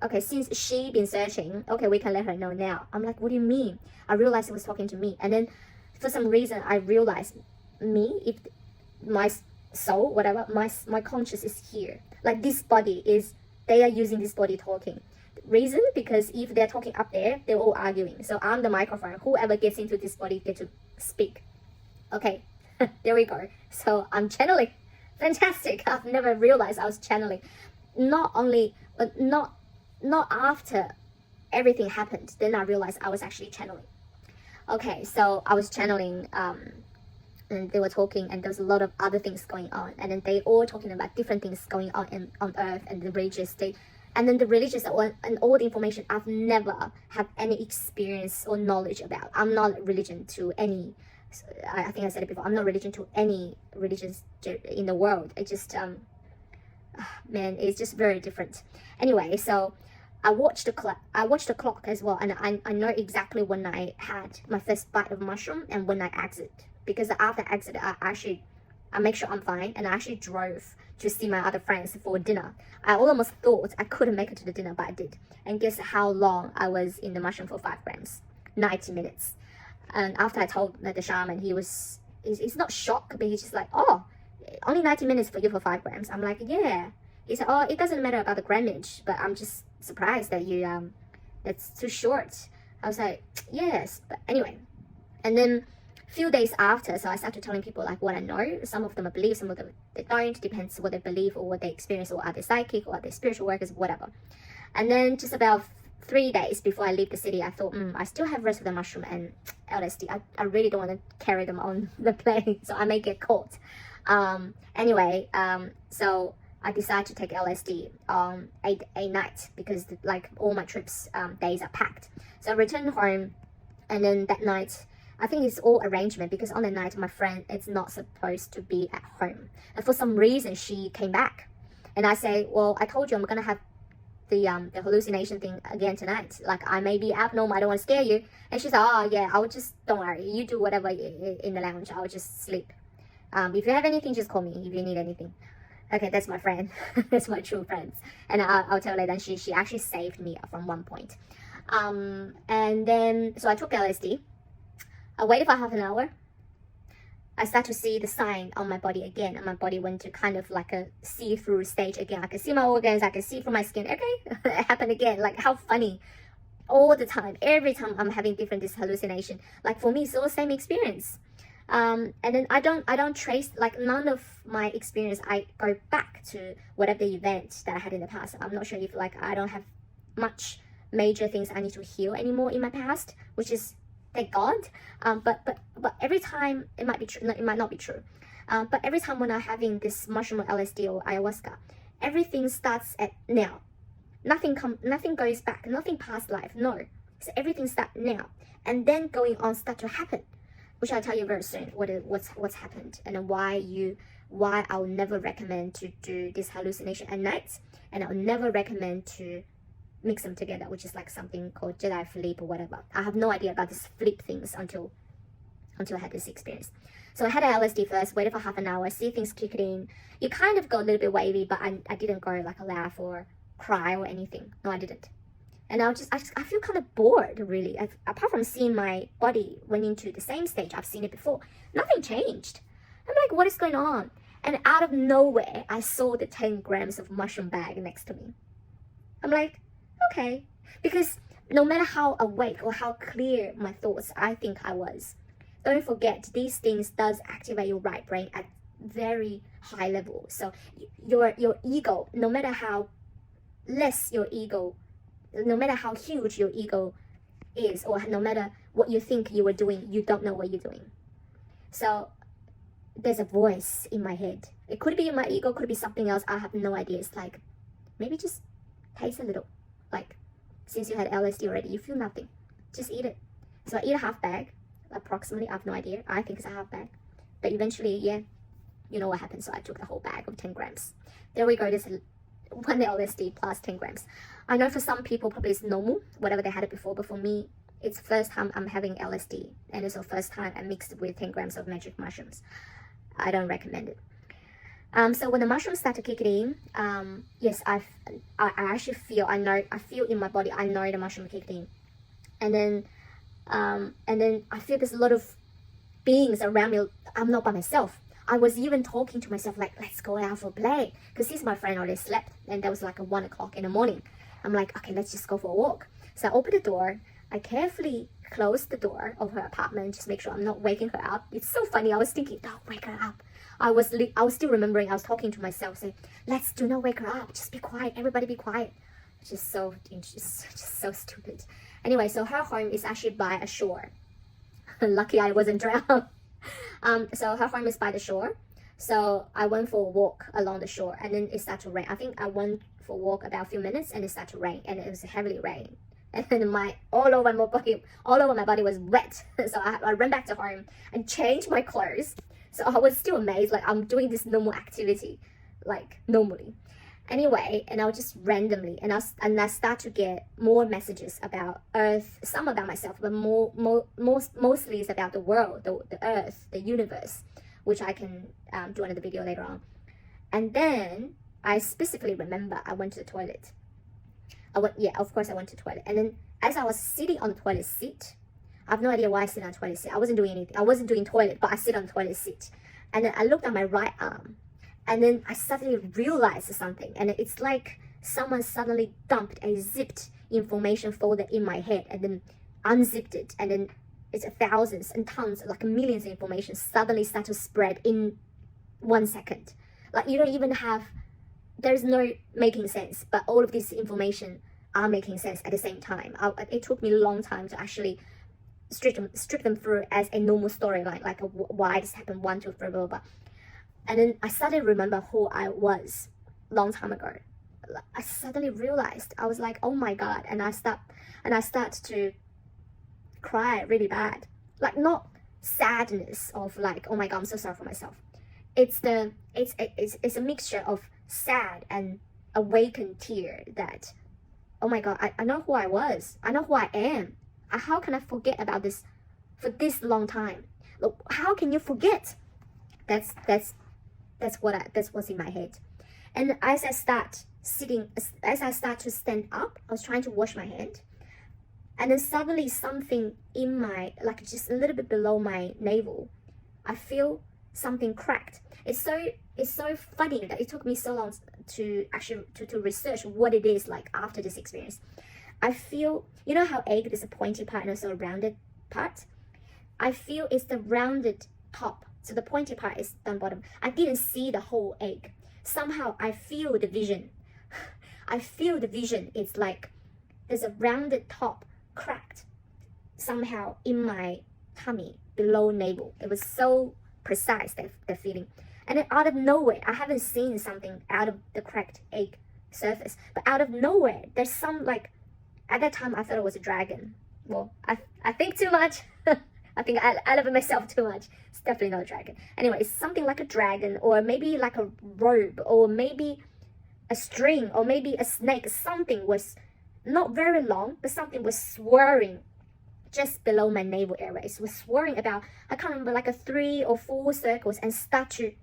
okay, since she been searching, okay, we can let her know now. I'm like, what do you mean? I realized it was talking to me. And then for some reason, I realized me, if my soul, whatever, my conscious is here. Like this body is, they are using this body talking. Reason, because if they're talking up there, they're all arguing. So I'm the microphone. Whoever gets into this body get to speak. Okay, there we go. So I'm channeling. Fantastic. I've never realized I was channeling. Not only, but not after everything happened, then I realized I was actually channeling. Okay, so I was channeling, and they were talking, and there was a lot of other things going on, and then they all talking about different things going on on earth, and the religious state, and then the religious and all the information I've never had any experience or knowledge about. I'm not religion to any, I think I said it before, I'm not religion to any religions in the world. It just man, it's just very different. Anyway, so I watched the clock as well, and I know exactly when I had my first bite of mushroom and when I exit, because after I exit, I make sure I'm fine, and I actually drove to see my other friends for dinner. I almost thought I couldn't make it to the dinner, but I did. And guess how long I was in the mushroom for 5 grams? 90 minutes. And after I told the shaman, he's not shocked, but he's just like, oh, only 90 minutes for you for 5 grams. I'm like, yeah. He said, oh, it doesn't matter about the grammage, but I'm just surprised that you that's too short. I was like, yes. But anyway, and then a few days after, so I started telling people like what I know. Some of them I believe, some of them they don't. Depends what they believe or what they experience, or are they psychic or are they spiritual workers, whatever. And then just about 3 days before I leave the city, I thought, I still have rest of the mushroom and LSD. I really don't want to carry them on the plane, so I may get caught. Anyway, so I decided to take LSD on a night, because like all my trips days are packed. So I returned home, and then that night, I think it's all arrangement, because on the night my friend is not supposed to be at home, and for some reason she came back, and I say, well, I told you I'm gonna have the hallucination thing again tonight. Like I may be abnormal, I don't want to scare you. And she's like, oh yeah, I would just, don't worry, you do whatever in the lounge, I'll just sleep. If you have anything, just call me if you need anything. Okay, that's my friend. That's my true friends. And I'll tell you later, she actually saved me from one point. And then, so I took LSD. I waited for half an hour. I start to see the sign on my body again, and my body went to kind of like a see-through stage again. I can see my organs, I can see through my skin. Okay, it happened again. Like how funny. All the time, every time I'm having this hallucination. Like for me, it's all the same experience. And then I don't trace, like none of my experience, I go back to whatever the event that I had in the past. I'm not sure if like I don't have much major things I need to heal anymore in my past, which is thank God. But every time, it might be true, no, it might not be true. But every time when I'm having this mushroom or LSD or ayahuasca, everything starts at now. Nothing goes back, nothing past life, no. So everything starts now, and then going on start to happen, which I'll tell you very soon what's happened, and why I'll never recommend to do this hallucination at night, and I'll never recommend to mix them together, which is like something called Jedi flip or whatever. I have no idea about this flip things until I had this experience. So I had a LSD first, waited for half an hour, see things kick in. You kind of go a little bit wavy, but I didn't go like a laugh or cry or anything. No, I didn't. And I feel kind of bored, really. Apart from seeing my body went into the same stage, I've seen it before. Nothing changed. I'm like, what is going on? And out of nowhere, I saw the 10 grams of mushroom bag next to me. I'm like, okay. Because no matter how awake or how clear my thoughts I think I was, don't forget, these things does activate your right brain at very high level. So your ego, no matter how less your ego, no matter how huge your ego is, or no matter what you think you were doing, you don't know what you're doing. So there's a voice in my head. It could be my ego, could be something else. I have no idea. It's like, maybe just taste a little. Like, since you had LSD already, you feel nothing. Just eat it. So I eat a half bag, approximately. I have no idea. I think it's a half bag. But eventually, yeah, you know what happened. So I took the whole bag of 10 grams. There we go. This one LSD plus 10 grams. I know for some people probably it's normal, whatever they had it before, but for me, it's the first time I'm having LSD, and it's the first time I mixed it with 10 grams of magic mushrooms. I don't recommend it. So when the mushrooms start to kick it in, yes, I actually feel, I feel in my body, I know the mushroom kicked in. And then I feel there's a lot of beings around me. I'm not by myself. I was even talking to myself like, let's go out for play. Because my friend already slept, and that was like 1 o'clock in the morning. I'm like, okay, let's just go for a walk. So I opened the door. I carefully closed the door of her apartment, just make sure I'm not waking her up. It's so funny. I was thinking, don't wake her up. I was still remembering. I was talking to myself, saying, do not wake her up. Just be quiet. Everybody be quiet. Just so stupid. Anyway, so her home is actually by a shore. Lucky I wasn't drowned. So her home is by the shore. So I went for a walk along the shore, and then it started to rain. I think I went for a walk about a few minutes, and it started to rain, and it was heavily rain. And then all over my body was wet. So I ran back to home and changed my clothes. So I was still amazed, like I'm doing this normal activity, like normally. Anyway, and I was just randomly, and I start to get more messages about Earth, some about myself, but mostly it's about the world, the Earth, the universe, which I can do another video later on. And then I specifically remember I went to the toilet. Of course I went to the toilet. And then as I was sitting on the toilet seat, I have no idea why I sit on the toilet seat. I wasn't doing anything. I wasn't doing toilet, but I sit on the toilet seat. And then I looked at my right arm, and then I suddenly realized something. And it's like someone suddenly dumped a zipped information folder in my head and then unzipped it. And then it's thousands and tons, like millions of information suddenly start to spread in 1 second. Like you don't even have, there's no making sense, but all of this information are making sense at the same time. It took me a long time to actually strip them through as a normal storyline, like why this happened, 1, 2, 3, blah, blah, blah. And then I suddenly remember who I was long time ago. I suddenly realized, I was like, oh my God. And I start to cry really bad. Like not sadness of like, oh my God, I'm so sorry for myself. It's a mixture of sad and awakened tear that, oh my God, I know who I was. I know who I am. How can I forget about this for this long time? Look, how can you forget? That's what's in my head. And as I start to stand up, I was trying to wash my hand, and then suddenly something in my, like just a little bit below my navel, I feel something cracked. It's so funny that it took me so long to actually to research what it is like after this experience. I feel, you know how egg is a pointy part and also a rounded part? I feel it's the rounded top. So the pointy part is down bottom. I didn't see the whole egg. Somehow I feel the vision. I feel the vision. It's like there's a rounded top cracked somehow in my tummy below navel. It was so precise, that feeling. And then out of nowhere, I haven't seen something out of the cracked egg surface, but out of nowhere, there's some like, at that time I thought it was a dragon. Well, I think too much. I think I love myself too much. It's definitely not a dragon. Anyway, it's something like a dragon, or maybe like a robe, or maybe a string, or maybe a snake. Something was not very long, but something was swirling just below my navel area. It was swirling about, I can't remember, like a 3 or 4 circles, and start to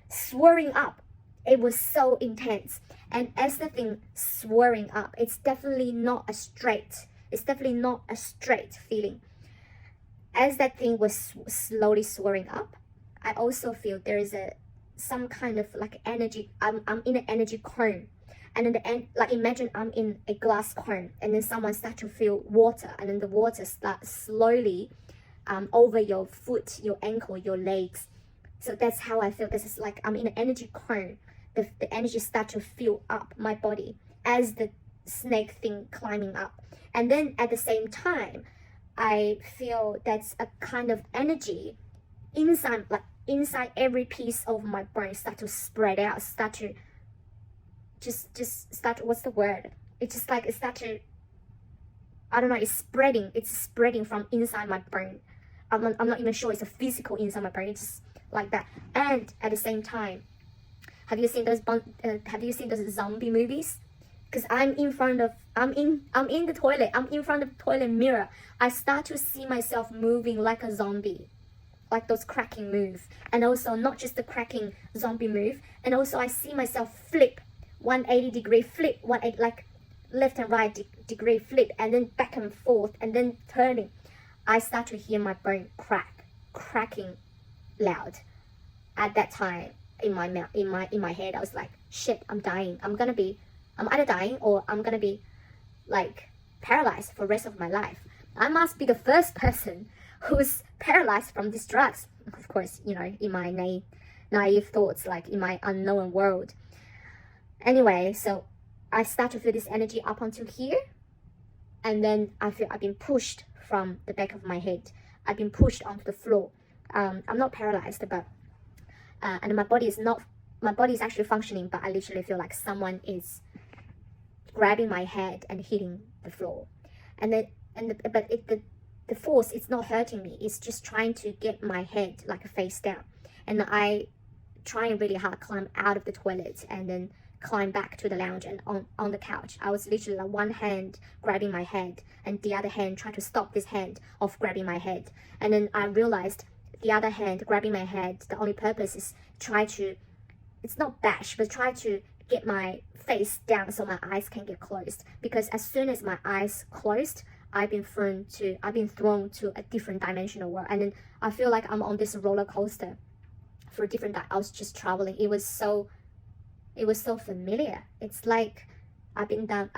swirling up. It was so intense. And as the thing swirling up, it's definitely not a straight feeling. As that thing was slowly swirling up, I also feel there is some kind of like energy. I'm in an energy cone, and then the end, like imagine I'm in a glass cone, and then someone start to feel water, and then the water starts slowly over your foot, your ankle, your legs. So that's how I feel. This is like I'm in an energy cone. The energy start to fill up my body as the snake thing climbing up, and then at the same time, I feel that's a kind of energy inside every piece of my brain start to spread out, start to what's the word? It's just like it start to, I don't know, it's spreading from inside my brain. I'm not even sure it's a physical inside my brain. It's just like that. And at the same time, have you seen those zombie movies? Because I'm in the toilet. I'm in front of the toilet mirror. I start to see myself moving like a zombie. like those cracking move, and also not just the cracking zombie move, and also I see myself flip 180-degree flip, 180, like left and right degree flip, and then back and forth, and then turning. I start to hear my bone cracking loud. At that time, in my mouth, in my head, I was like, shit, I'm dying. I'm either dying or I'm gonna be like paralyzed for the rest of my life. I must be the first person who's paralyzed from these drugs. Of course, you know, in my naive thoughts, like in my unknown world. Anyway, so I start to feel this energy up onto here, and then I feel I've been pushed from the back of my head. I've been pushed onto the floor. I'm not paralyzed, but and my body is actually functioning, but I literally feel like someone is grabbing my head and hitting the floor. And then the force, it's not hurting me, it's just trying to get my head like face down. And I trying really hard climb out of the toilet and then climb back to the lounge and on the couch. I was literally like one hand grabbing my head and the other hand trying to stop this hand of grabbing my head. And then I realized the other hand grabbing my head, the only purpose is try to, it's not bash, but try to get my face down so my eyes can get closed. Because as soon as my eyes closed, I've been thrown to a different dimensional world. And then I feel like I'm on this roller coaster for a different, I was just traveling. It was so familiar. It's like I've done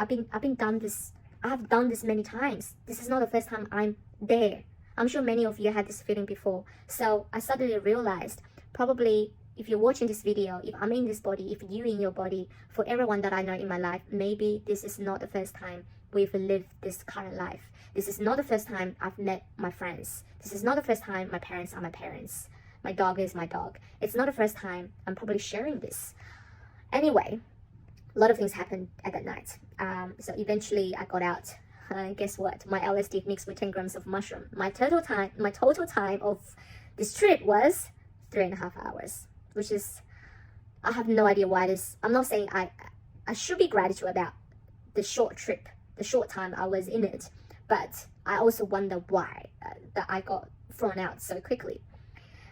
this many times. This is not the first time I'm there. I'm sure many of you had this feeling before. So I suddenly realized, probably if you're watching this video, if I'm in this body, if you in your body, for everyone that I know in my life, maybe this is not the first time we've lived this current life. This is not the first time I've met my friends. This is not the first time my parents are my parents. My dog is my dog. It's not the first time I'm probably sharing this. Anyway, a lot of things happened at that night. So eventually I got out. Guess what? My LSD mixed with 10 grams of mushroom. My total time of this trip was 3.5 hours, which is, I have no idea why this. I'm not saying I should be gratitude about the short trip, the short time I was in it, but I also wonder why that I got thrown out so quickly.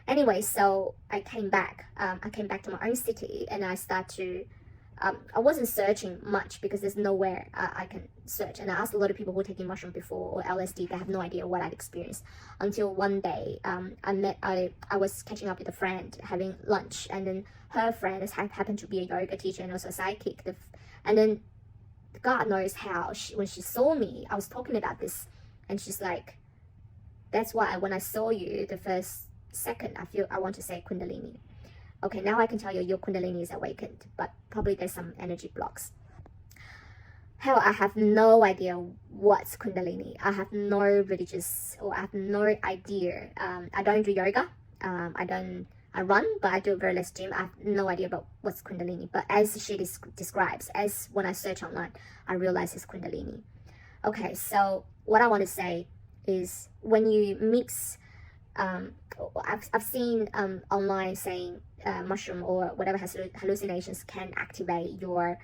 Anyway, so I came back to my own city, and I start to, I wasn't searching much because there's nowhere I can search. And I asked a lot of people who were taking mushroom before or LSD, they have no idea what I'd experienced. Until one day, I was catching up with a friend, having lunch, and then her friend happened to be a yoga teacher and also a psychic. And then God knows how, when she saw me, I was talking about this, and she's like, that's why when I saw you the first second, I want to say Kundalini. Okay, now I can tell you your Kundalini is awakened, but probably there's some energy blocks. Hell, I have no idea what's Kundalini. I have no religious, or I have no idea. I don't do yoga. I run, but I do very less gym. I have no idea about what's Kundalini. But as she describes, as when I search online, I realize it's Kundalini. Okay, so what I want to say is when you mix, I've seen online saying mushroom or whatever has hallucinations can activate your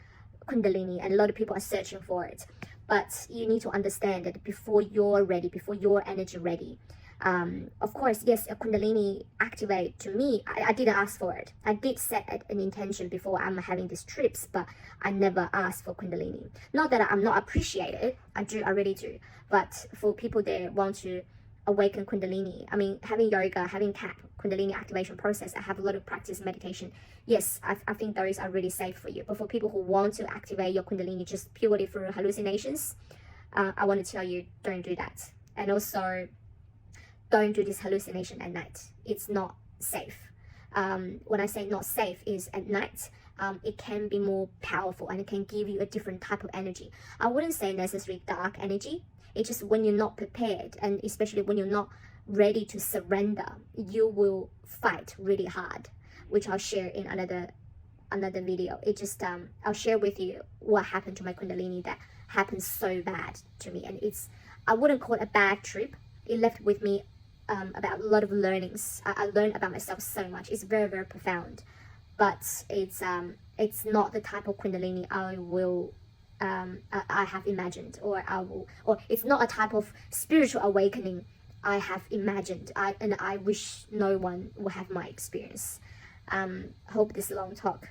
Kundalini, and a lot of people are searching for it. But you need to understand that before you're ready, before your energy ready, of course, yes, a Kundalini activate to me. I didn't ask for it. I did set an intention before I'm having these trips, but I never asked for Kundalini. Not that I'm not appreciated. I really do. But for people that want to awaken Kundalini, I mean, having yoga, having Kundalini activation process, I have a lot of practice meditation. Yes, I think those are really safe for you. But for people who want to activate your Kundalini just purely through hallucinations, I want to tell you, don't do that. And also, don't do this hallucination at night. It's not safe. When I say not safe is at night, it can be more powerful and it can give you a different type of energy. I wouldn't say necessarily dark energy. It's just when you're not prepared, and especially when you're not ready to surrender, you will fight really hard, which I'll share in another video. It just I'll share with you what happened to my Kundalini that happened so bad to me, and I wouldn't call it a bad trip. It left with me about a lot of learnings. I learned about myself so much. It's very, very profound, but it's not the type of Kundalini I have imagined, or it's not a type of spiritual awakening I have imagined. And I wish no one will have my experience. Hope this long talk